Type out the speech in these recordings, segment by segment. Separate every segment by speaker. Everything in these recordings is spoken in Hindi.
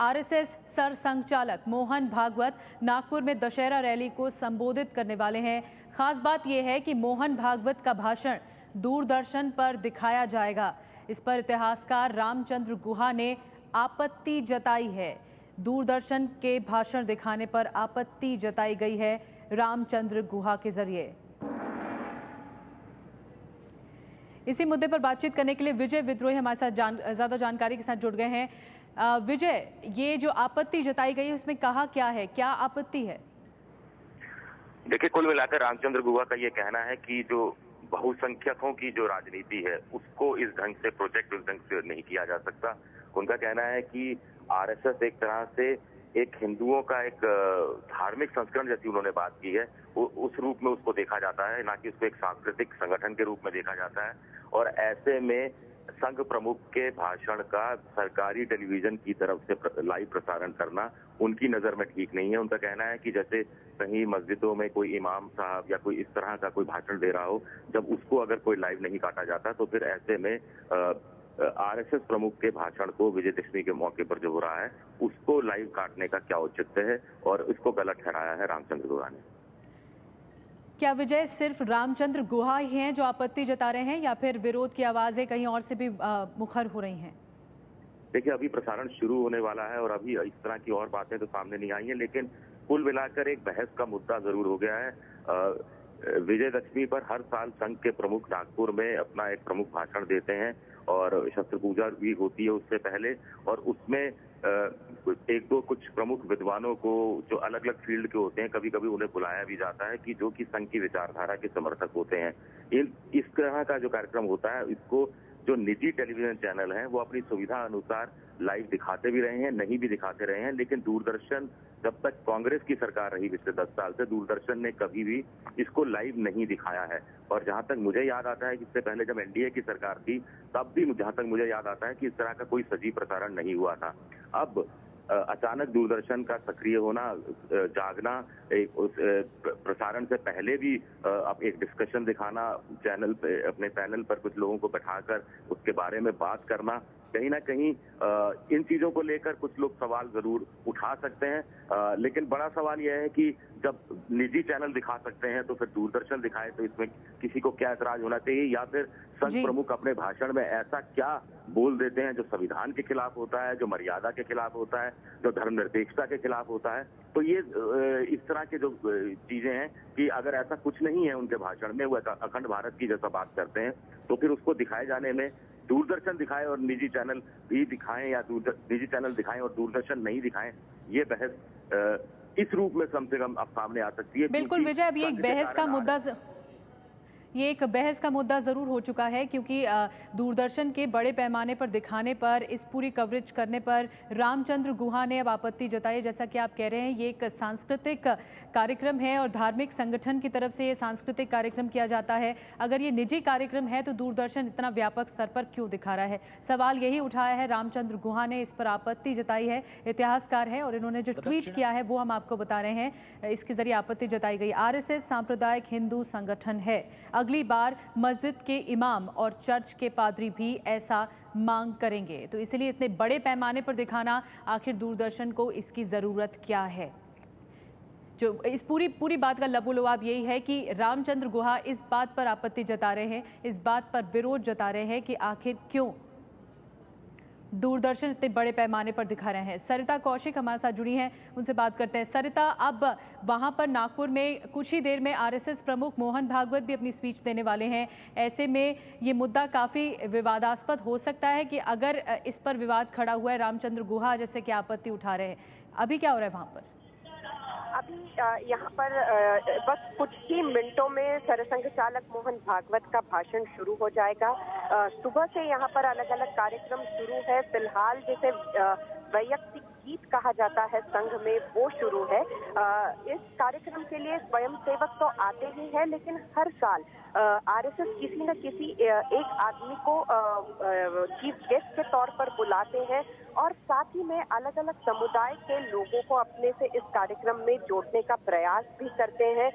Speaker 1: आरएसएस सरसंघचालक मोहन भागवत नागपुर में दशहरा रैली को संबोधित करने वाले हैं। खास बात यह है कि मोहन भागवत का भाषण दूरदर्शन पर दिखाया जाएगा। इस पर इतिहासकार रामचंद्र गुहा ने आपत्ति जताई है। दूरदर्शन के भाषण दिखाने पर आपत्ति जताई गई है रामचंद्र गुहा के जरिए। इसी मुद्दे पर बातचीत करने के लिए विजय विद्रोही हमारे साथ ज्यादा जानकारी के साथ जुड़ गए हैं। विजय, ये जो आपत्ति जताई गई है उसमें कहा क्या है, क्या आपत्ति है?
Speaker 2: देखिए, कुल मिलाकर रामचंद्र गुहा का ये कहना है कि जो बहुसंख्यकों की जो राजनीति है उसको इस ढंग से प्रोजेक्ट उस ढंग से नहीं किया जा सकता। उनका कहना है कि आरएसएस एक तरह से एक हिंदुओं का एक धार्मिक संस्करण जैसी उन्होंने बात की है, उस रूप में उसको देखा जाता है, ना कि उसको एक सांस्कृतिक संगठन के रूप में देखा जाता है। और ऐसे में संघ प्रमुख के भाषण का सरकारी टेलीविजन की तरफ से लाइव प्रसारण करना उनकी नजर में ठीक नहीं है। उनका कहना है कि जैसे कहीं मस्जिदों में कोई इमाम साहब या कोई इस तरह का कोई भाषण दे रहा हो, जब उसको अगर कोई लाइव नहीं काटा जाता तो फिर ऐसे में आरएसएस प्रमुख के भाषण को विजयदशमी के मौके पर जो हो रहा है उसको लाइव काटने का क्या औचित्य है, और इसको गलत ठहराया है रामचंद्र गुहा ने।
Speaker 1: क्या विजय सिर्फ रामचंद्र गुहा ही हैं जो आपत्ति जता रहे हैं, या फिर विरोध की आवाजें कहीं और से भी मुखर हो रही हैं?
Speaker 2: देखिए, अभी प्रसारण शुरू होने वाला है और अभी इस तरह की और बातें तो सामने नहीं आई हैं, लेकिन कुल मिलाकर एक बहस का मुद्दा जरूर हो गया है। विजयदशमी पर हर साल संघ के प्रमुख नागपुर में अपना एक प्रमुख भाषण देते हैं और शस्त्र पूजा भी होती है उससे पहले, और उसमें एक दो कुछ प्रमुख विद्वानों को जो अलग अलग फील्ड के होते हैं, कभी कभी उन्हें बुलाया भी जाता है कि जो कि संघ की विचारधारा के समर्थक होते हैं। इस तरह का जो कार्यक्रम होता है इसको जो निजी टेलीविजन चैनल हैं वो अपनी सुविधा अनुसार लाइव दिखाते भी रहे हैं, नहीं भी दिखाते रहे हैं, लेकिन दूरदर्शन जब तक कांग्रेस की सरकार रही पिछले 10 साल से, दूरदर्शन ने कभी भी इसको लाइव नहीं दिखाया है। और जहां तक मुझे याद आता है कि इससे पहले जब एनडीए की सरकार थी तब भी जहां तक मुझे याद आता है कि इस तरह का कोई सजीव प्रसारण नहीं हुआ था। अब अचानक दूरदर्शन का सक्रिय होना, जागना, उस प्रसारण से पहले भी अब एक डिस्कशन दिखाना चैनल पे, अपने पैनल पर कुछ लोगों को बैठाकर उसके बारे में बात करना, कहीं ना कहीं इन चीजों को लेकर कुछ लोग सवाल जरूर उठा सकते हैं। लेकिन बड़ा सवाल यह है कि जब निजी चैनल दिखा सकते हैं तो फिर दूरदर्शन दिखाए तो इसमें किसी को क्या ऐतराज होना चाहिए, या फिर संघ प्रमुख अपने भाषण में ऐसा क्या बोल देते हैं जो संविधान के खिलाफ होता है, जो मर्यादा के खिलाफ होता है, जो धर्मनिरपेक्षता के खिलाफ होता है। तो ये इस तरह के जो चीजें हैं कि अगर ऐसा कुछ नहीं है उनके भाषण में, वो अखंड भारत की जैसा बात करते हैं, तो फिर उसको दिखाए जाने में दूरदर्शन दिखाए और निजी चैनल भी दिखाएं, या निजी चैनल दिखाएं और दूरदर्शन नहीं दिखाएं, ये बहस इस रूप में कम से कम अब सामने आ सकती है।
Speaker 1: बिल्कुल विजय, अब ये एक बहस का मुद्दा जरूर हो चुका है, क्योंकि दूरदर्शन के बड़े पैमाने पर दिखाने पर, इस पूरी कवरेज करने पर रामचंद्र गुहा ने अब आपत्ति जताई। जैसा कि आप कह रहे हैं, ये एक सांस्कृतिक कार्यक्रम है और धार्मिक संगठन की तरफ से ये सांस्कृतिक कार्यक्रम किया जाता है। अगर ये निजी कार्यक्रम है तो दूरदर्शन इतना व्यापक स्तर पर क्यों दिखा रहा है? सवाल यही उठाया है रामचंद्र गुहा ने, इस पर आपत्ति जताई है। इतिहासकार है और इन्होंने जो ट्वीट किया है वो हम आपको बता रहे हैं। इसके जरिए आपत्ति जताई गई। आरएसएस सांप्रदायिक हिंदू संगठन है, अगली बार मस्जिद के इमाम और चर्च के पादरी भी ऐसा मांग करेंगे। तो इसलिए इतने बड़े पैमाने पर दिखाना, आखिर दूरदर्शन को इसकी जरूरत क्या है? जो इस पूरी बात का लबोलुआब यही है कि रामचंद्र गुहा इस बात पर आपत्ति जता रहे हैं, इस बात पर विरोध जता रहे हैं कि आखिर क्यों दूरदर्शन इतने बड़े पैमाने पर दिखा रहे हैं। सरिता कौशिक हमारे साथ जुड़ी हैं, उनसे बात करते हैं। सरिता, अब वहां पर नागपुर में कुछ ही देर में आरएसएस प्रमुख मोहन भागवत भी अपनी स्पीच देने वाले हैं। ऐसे में ये मुद्दा काफी विवादास्पद हो सकता है कि अगर इस पर विवाद खड़ा हुआ है, रामचंद्र गुहा जैसे कि आपत्ति उठा रहे हैं, अभी क्या हो रहा है वहां पर?
Speaker 3: अभी यहाँ पर बस कुछ ही मिनटों में सरसंघ चालक मोहन भागवत का भाषण शुरू हो जाएगा। सुबह से यहाँ पर अलग अलग कार्यक्रम शुरू है। फिलहाल जैसे वैयक्तिक गीत कहा जाता है संघ में, वो शुरू है। इस कार्यक्रम के लिए स्वयंसेवक तो आते ही हैं, लेकिन हर साल आरएसएस किसी न किसी एक आदमी को चीफ गेस्ट के तौर पर बुलाते हैं और साथ ही में अलग अलग समुदाय के लोगों को अपने से इस कार्यक्रम में जोड़ने का प्रयास भी करते हैं।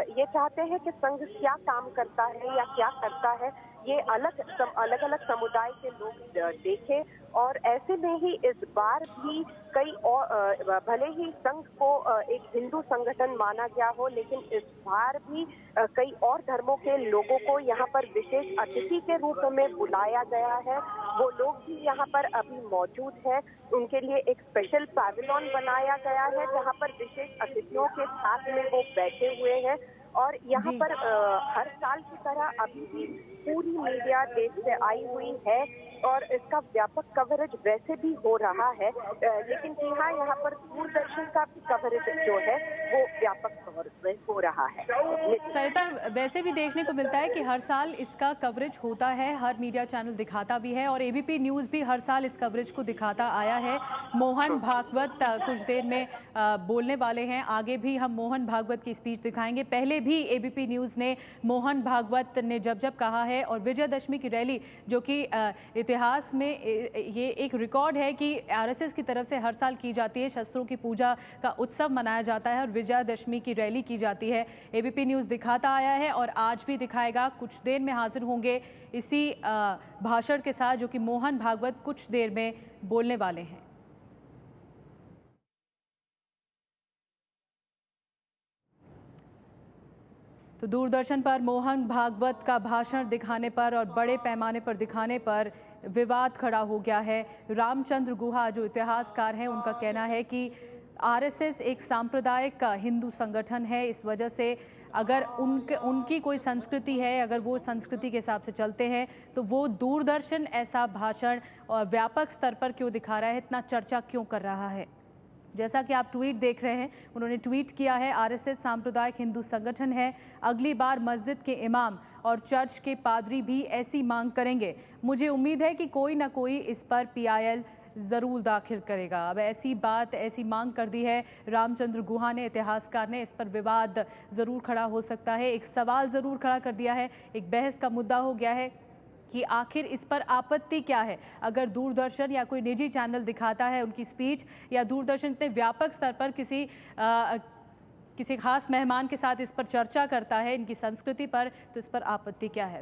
Speaker 3: ये चाहते हैं कि संघ क्या काम करता है या क्या करता है, ये अलग अलग समुदाय के लोग देखें और ऐसे में ही इस बार भी कई और भले ही संघ को एक हिंदू संगठन माना गया हो, लेकिन इस बार भी कई और धर्मों के लोगों को यहाँ पर विशेष अतिथि के रूप में बुलाया गया है। वो लोग भी यहाँ पर अभी मौजूद है। उनके लिए एक स्पेशल पैविलियन बनाया गया है जहाँ पर विशेष अतिथियों के साथ में वो बैठे हुए हैं। और यहाँ पर हर साल की तरह अभी भी पूरी मीडिया देश से आई हुई है और इसका व्यापक कवरेज वैसे भी हो रहा है, लेकिन जी हाँ, यहाँ पर दूरदर्शन का भी कवरेज जो है वो व्यापक तौर पर हो रहा है।
Speaker 1: सरिता, वैसे भी देखने को मिलता है कि हर साल इसका कवरेज होता है, हर मीडिया चैनल दिखाता भी है और एबीपी न्यूज़ भी हर साल इस कवरेज को दिखाता आया है। मोहन भागवत कुछ देर में बोलने वाले हैं, आगे भी हम मोहन भागवत की स्पीच दिखाएंगे। पहले भी एबीपी न्यूज़ ने मोहन भागवत ने जब कहा है और विजयदशमी की रैली, जो कि इतिहास में ये एक रिकॉर्ड है कि आरएसएस की तरफ से हर साल की जाती है, शस्त्रों की पूजा का उत्सव मनाया जाता है और विजयदशमी की रैली की जाती है। एबीपी न्यूज़ दिखाता आया है और आज भी दिखाएगा। कुछ देर में हाजिर होंगे इसी भाषण के साथ जो कि मोहन भागवत कुछ देर में बोलने वाले हैं। तो दूरदर्शन पर मोहन भागवत का भाषण दिखाने पर और बड़े पैमाने पर दिखाने पर विवाद खड़ा हो गया है। रामचंद्र गुहा जो इतिहासकार हैं, उनका कहना है कि आरएसएस एक सांप्रदायिक हिंदू संगठन है, इस वजह से अगर उनकी कोई संस्कृति है, अगर वो संस्कृति के हिसाब से चलते हैं तो वो दूरदर्शन ऐसा भाषण और व्यापक स्तर पर क्यों दिखा रहा है, इतना चर्चा क्यों कर रहा है। जैसा कि आप ट्वीट देख रहे हैं, उन्होंने ट्वीट किया है, आरएसएस सांप्रदायिक हिंदू संगठन है, अगली बार मस्जिद के इमाम और चर्च के पादरी भी ऐसी मांग करेंगे। मुझे उम्मीद है कि कोई ना कोई इस पर पीआईएल ज़रूर दाखिल करेगा। अब ऐसी मांग कर दी है रामचंद्र गुहा ने, इतिहासकार ने। इस पर विवाद ज़रूर खड़ा हो सकता है, एक सवाल ज़रूर खड़ा कर दिया है, एक बहस का मुद्दा हो गया है कि आखिर इस पर आपत्ति क्या है। अगर दूरदर्शन या कोई निजी चैनल दिखाता है उनकी स्पीच, या दूरदर्शन इतने व्यापक स्तर पर किसी खास मेहमान के साथ इस पर चर्चा करता है, इनकी संस्कृति पर, तो इस पर आपत्ति क्या है।